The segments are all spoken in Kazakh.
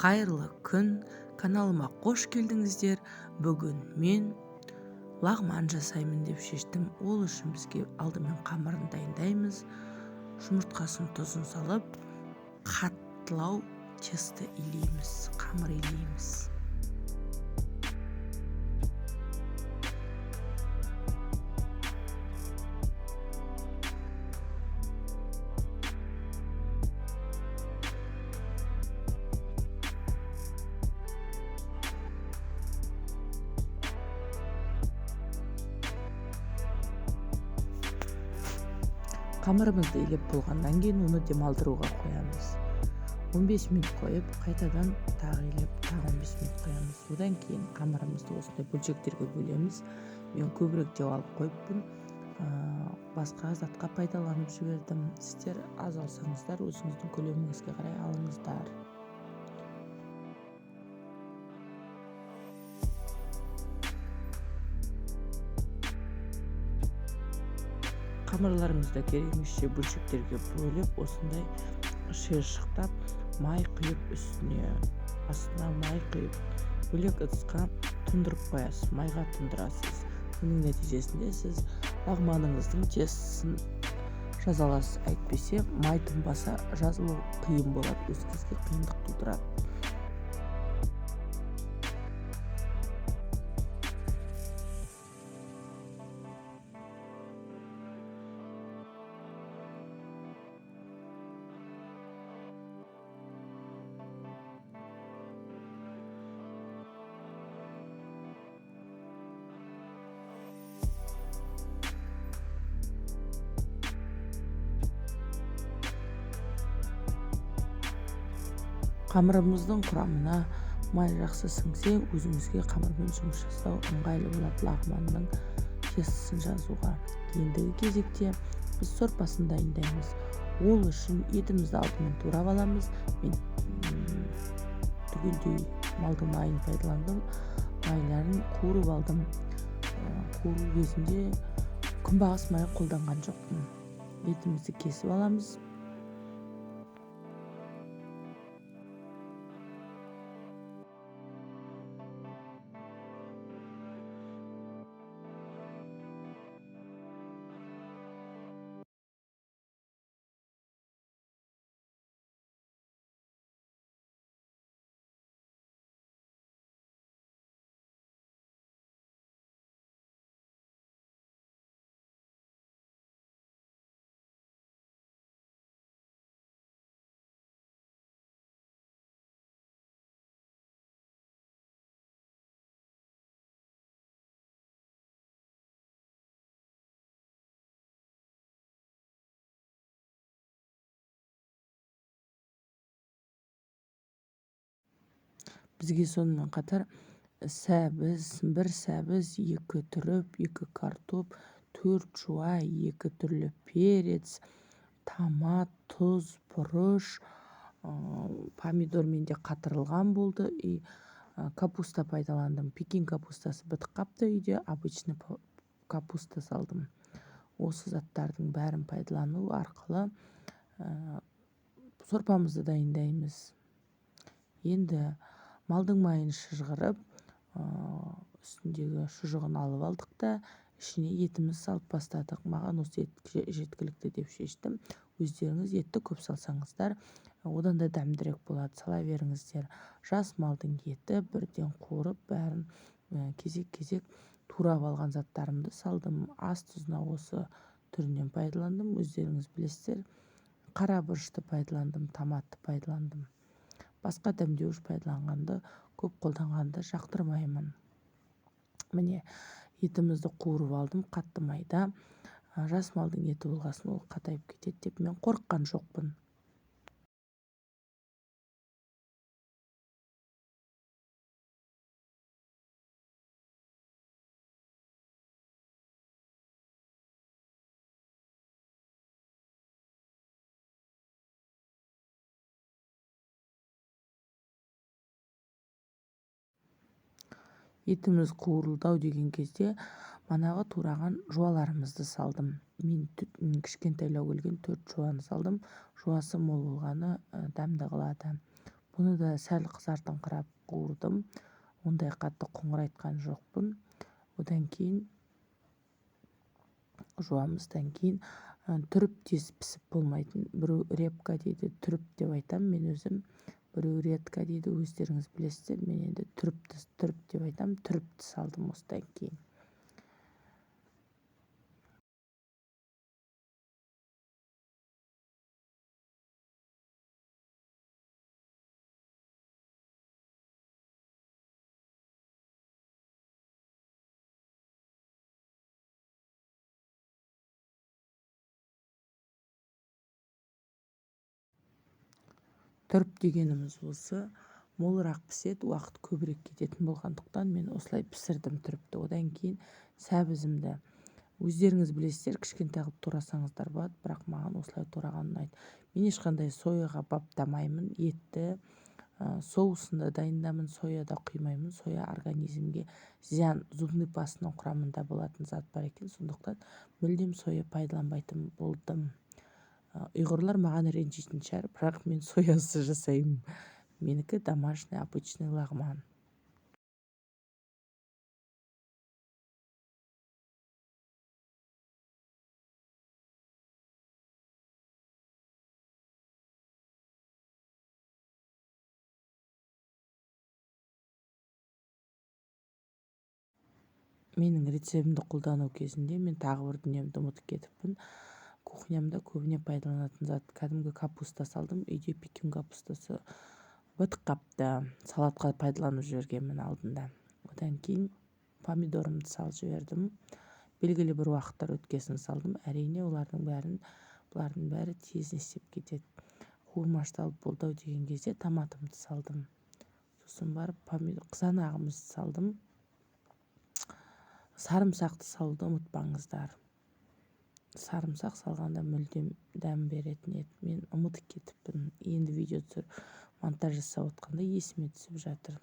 Қайырлы күн, каналыма қош келдіңіздер. Бүгін мен лағман жасаймын деп шештім. Ол үшін бізге алдымен қамырын дайындаймыз. Жұмыртқасын, тұзын салып, қаттылау тесто илейміз, қамыр илейміз. Қамырымызды илеп болғаннан кейін оны демалдыруға қоямыз. 15 минут қойып, қайтадан тағы илеп, тағы 15 минут қоямыз. Одан кейін қамырымызды осындай бөлшектерге бөлеміз. Мен көбірек деп алып қойыппын. Басқа затқа пайдаланып жібердім. Сіздер аз алсаңыздар, өзіңіздің көлеміңізге қарай алыңыздар. Қамырларымызды керемізше бөлшектерге бөліп, осындай шиыршықтап май құйып, астына май құйып, бөлек ыдысқа тұндырып қоясыз, майға тұндырасыз. Бұның нәтижесінде сіз лағманыңыздың тестісін жаза аласыз. Әйтпесе май тұнбаса жазылу қиын болады, өзіңізге қиындық тудырады. Қамырымыздың құрамына май жақсы сіңсе, өзіңізге қамырмен жұмыс жасау ыңғайлы болады лағманның тестісін жазуға. Ендігі кезекте біз сорпасын дайындаймыз. Ол үшін етімізді алдымен турап аламыз. Мен түгелдей малдың майын пайдаландым. Майларын қуырып алдым. Қуыру кезінде күнбағыс май қолданған жоқпын. Етімізді кесіп аламыз. Бізге сонымен қатар бір сәбіз, 2 түріп, 2 картоп, 4 жуа, 2 түрлі перец, томат, тұз, бұрыш, помидормен де қатырылған болды. Капуста пайдаландым. Пекин капустасы бітіп қапты үйде, обычный капуста салдым. Осы заттардың бәрін пайдалану арқылы сорпамызды дайындаймыз. Енді малдың майын шыжғырып, үстіндегі шұжығын алып алдық та, ішіне етіміз салып бастадық. Маған осы ет жеткілікті деп шештім. Өздеріңіз етті көп салсаңыздар, одан да дәмдірек болады, сала беріңіздер. Жас малдың еті бірден қуырып, бәрін кезек-кезек турап алған заттарымды салдым. Ас тұзына осы түрінен пайдаландым. Өздеріңіз білесіздер, қара бұрышты пайдаландым, томатты пайдаландым. Басқа дәмдеуіш пайдаланғанды, көп қолданғанды жақтырмаймын. Міне, етімізді қуырып алдым, қатты майда. Жас малдың еті болғасын, ол қатайып кетеді деп мен қорыққан жоқпын. Етіміз қуырылдау деген кезде манағы тураған жуаларымызды салдым. Мен кішкентайлау келген 4 жуаны салдым. Жуасы мол болғаны дәмді қылады. Бұны да сәл қызартыңқырап қуырдым. Ондай қатты қоңырайтқан жоқпын. Одан кейін жуамыздан кейін түріп тез пісіп болмайтын. Біреу репка дейді, түріп деп айтам мен өзім. Біреу редка дейді, өздеріңіз білесіздер. Мен енді түріп деп айтам. Түріпті салдым осыдан кейін. Түріп дегеніміз осы молырақ піседі, уақыт көбірек кететін болғандықтан мен осылай пісірдім түріпті. Одан кейін сәбізімді өздеріңіз білесіздер, кішкентай қылып турасаңыздар болады, бірақ маған осылай тураған ұнайды. Мен ешқандай сояға баптамаймын, етті соусында дайындамын, сояда құймаймын. Соя организмге зиян, зубный пастаның құрамында болатын зат бар екен, сондықтан мүлдем соя пайдаланбайтын болдым. Ұйғырлар маған ренжитін шығар, бірақ мен соясыз жасаймын. Менікі домашний обычный лағман. Менің рецебімді қолдану кезінде мен тағы бір дүниемді ұмытып кетіппін. Кухнямда көбіне пайдаланатын зат кәдімгі капуста салдым. Үйде пекин капустасы бітік қапты. Салатқа пайдаланып жібергенмін алдында. Одан кейін помидорымды салып жібердім. Белгілі бір уақыттар өткесін салдым. Әрине бұлардың бәрі тез істеп кетеді. Қуырмашталып болды деген кезде томатымды салдым. Сосын барып қызанағымызды салдым. Сарымсақты салуды ұмытпаңыздар. Сарымсақ салғанда мүлдем дәм беретін еді. Мен ұмытып кетіппін. Енді видео түсіріп монтаж жасап отқанда есіме түсіп жатыр.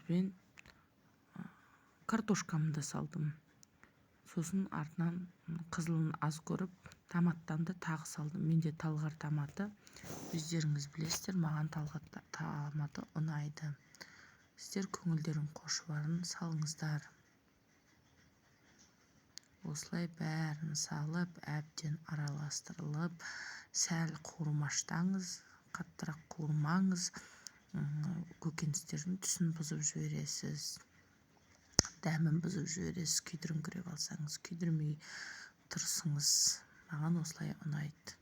Бен картошкамды салдым. Сосын артынан қызылын аз көріп, томаттан да тағы салдым. Менде талғар томаты, өздеріңіз білесіздер, маған талғар томаты ұнайды. Сіздер көңілдерің қошыбарын салыңыздар. Осылай бәрін салып, әбден араластырылып, сәл қуырмаштаңыз, қаттырақ қуырмаңыз. Көкөністердің түсін бұзып жібересіз, дәмін бұзып жібересіз. Күйдіріңкіреп алсаңыз, күйдірмей тұрсыңыз. Маған осылай ұнайды.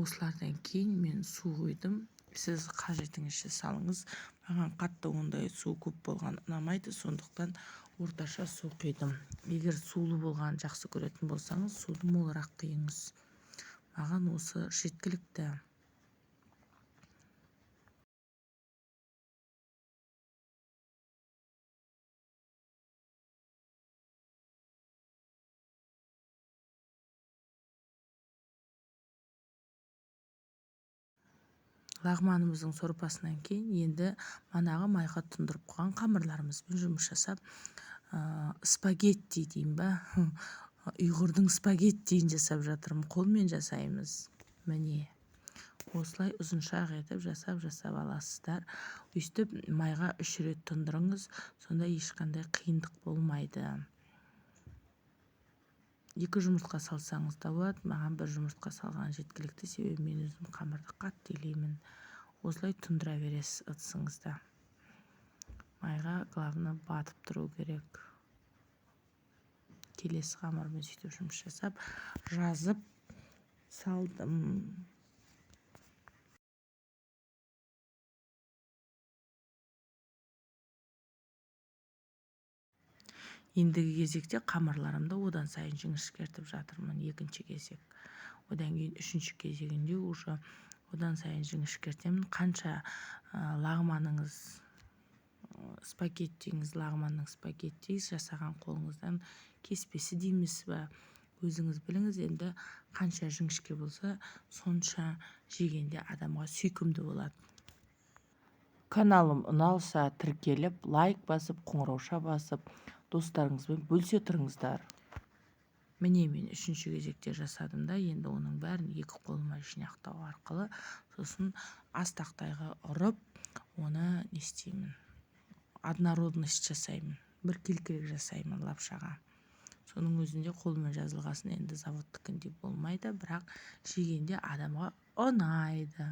Осылардан кейін мен су құйдым. Сіз қажетіңізше салыңыз. Маған қатты ондай су көп болған ұнамайды, сондықтан орташа су құйдым. Егер сулы болған жақсы көретін болсаңыз, суды молырақ құйыңыз. Маған осы жеткілікті. Лағманымыздың сорпасынан кейін енді манағы майға тұндырып қойған қамырларымызбен жұмыс жасап, спагетти дейін ба, ұйғырдың спагеттиін жасап жатырмын. Қолмен жасаймыз. Міне, осылай ұзыншақ етіп жасап аласыздар. Өйстіп майға 3 рет тұндырыңыз, сонда ешқандай қиындық болмайды. 2 жұмыртқа салсаңыз да болады. Маған 1 жұмыртқа салған жеткілікті, себебі мен өзім қамырды қатты илеймін. Осылай тұндыра бересіз ыдысыңызда. Майға главное батып тұру керек. Келесі қамырмен сөйтіп жұмыс жасап, жазып салдым. Ендігі кезекте қамырларымды одан сайын жіңішкертіп жатырмын. 2-ші кезек. Одан кейін 3-ші кезегінде уже одан сайын жіңішкертемін. Қанша лағманыңыз, спагеттиіңіз, лағманның спагеттиіңіз жасаған қолыңыздан кеспесі дейміз ба, өзіңіз біліңіз. Енді қанша жіңішке болса, сонша жегенде адамға сүйкімді болады. Каналым ұналса тіркеліп, лайк басып, қоңырауша басып, достарыңызбен бөлісе тұрыңыздар. Міне мен 3-ші кезекте жасадым да, енді оның бәрін 2 қолыма жинақтау арқылы, сосын астақтайға ұрып, оны не істеймін? Однородность жасаймын. Біркелкілік жасаймын лапшаға. Соның өзінде қолымен жазылғасын, енді заводтікіндей болмайды, бірақ жегенде адамға ұнайды.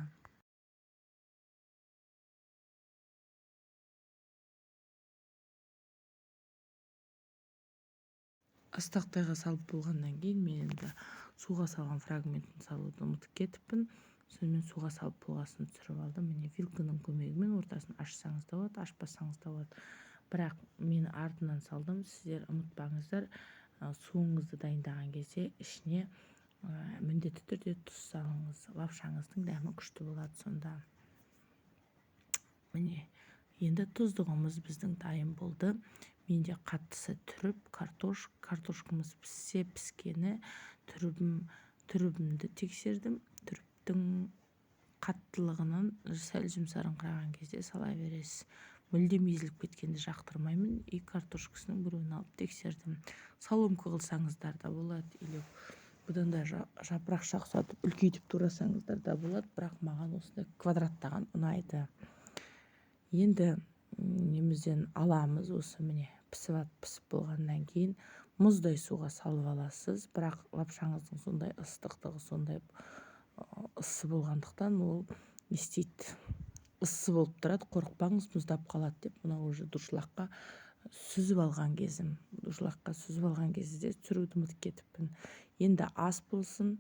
Астақтайға салып болғаннан кейін мен енді суға салған фрагментін салуды ұмытып кетіппін. Сонымен суға салып болғасын түсіріп алдым. Міне вилканың көмегімен ортасын ашсаңыз да болады, ашпасаңыз да болады. Бірақ мен артынан салдым. Сіздер ұмытпаңыздар, суыңызды дайындаған кезде ішіне міндетті түрде тұз салыңыз. Лапшаңыздың дәмі күшті болады сонда. Міне, енді тұздығымыз біздің дайын болды. Менде қаттысы түріп, картошкамыз піссе піскені, түрібімді тексердім. Түріптің қаттылығынан сәл жұмсарыңқыраған кезде сала бересіз. Мүлдем езіліп кеткенді жақтырмаймын. И картошкасының біреуін алып тексердім. Соломка қылсаңыздар да болады, или бұдан да жапырақша ұқсатып үлкейтіп турасаңыздар да болады, бірақ маған осындай квадраттаған ұнайды. Енді немізден аламыз, осы міне пісіп болғаннан кейін мұздай суға салып аласыз, бірақ лапшаңыздың сондай ыстықтығы, сондай ыссы болғандықтан ол не істейді, ыссы болып тұрады, қорықпаңыз мұздап қалады деп. Мына уже дұршылаққа сүзіп алған кезім. Дұршылаққа сүзіп алған кезде түсіруді ұмытып кетіппін. Енді ас болсын,